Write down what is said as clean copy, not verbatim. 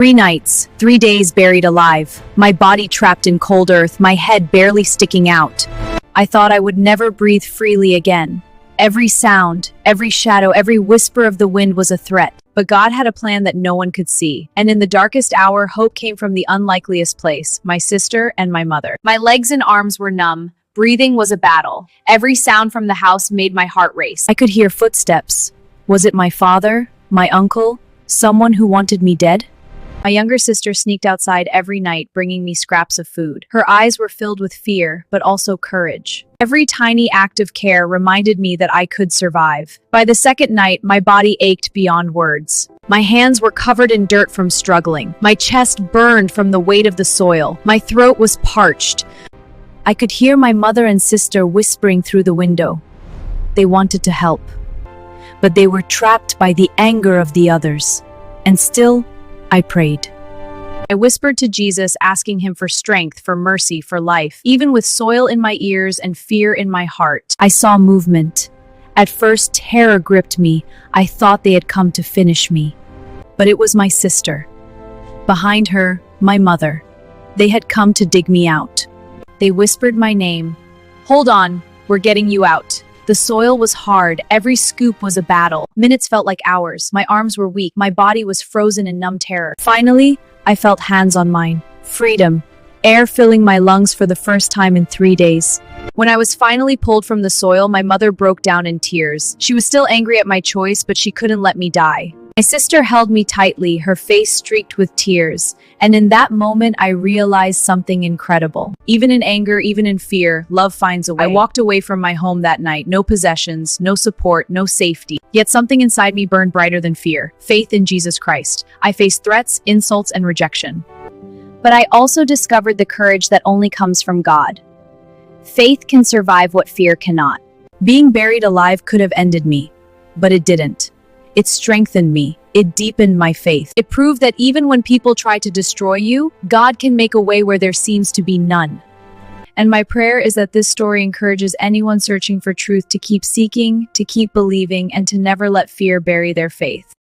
3 nights, 3 days buried alive, my body trapped in cold earth, my head barely sticking out. I thought I would never breathe freely again. Every sound, every shadow, every whisper of the wind was a threat. But God had a plan that no one could see. And in the darkest hour, hope came from the unlikeliest place, my sister and my mother. My legs and arms were numb. Breathing was a battle. Every sound from the house made my heart race. I could hear footsteps. Was it my father? My uncle? Someone who wanted me dead? My younger sister sneaked outside every night, bringing me scraps of food. Her eyes were filled with fear, but also courage. Every tiny act of care reminded me that I could survive. By the second night, my body ached beyond words. My hands were covered in dirt from struggling. My chest burned from the weight of the soil. My throat was parched. I could hear my mother and sister whispering through the window. They wanted to help, but they were trapped by the anger of the others. And still, I prayed. I whispered to Jesus, asking him for strength, for mercy, for life. Even with soil in my ears and fear in my heart, I saw movement. At first, terror gripped me. I thought they had come to finish me. But it was my sister. Behind her, my mother. They had come to dig me out. They whispered my name. "Hold on, we're getting you out." The soil was hard. Every scoop was a battle. Minutes felt like hours. My arms were weak. My body was frozen in numb terror. Finally, I felt hands on mine. Freedom. Air filling my lungs for the first time in 3 days. When I was finally pulled from the soil, my mother broke down in tears. She was still angry at my choice, but she couldn't let me die. My sister held me tightly, her face streaked with tears. And in that moment, I realized something incredible. Even in anger, even in fear, love finds a way. I walked away from my home that night. No possessions, no support, no safety. Yet something inside me burned brighter than fear. Faith in Jesus Christ. I faced threats, insults, and rejection. But I also discovered the courage that only comes from God. Faith can survive what fear cannot. Being buried alive could have ended me, but it didn't. It strengthened me. It deepened my faith. It proved that even when people try to destroy you, God can make a way where there seems to be none. And my prayer is that this story encourages anyone searching for truth to keep seeking, to keep believing, and to never let fear bury their faith.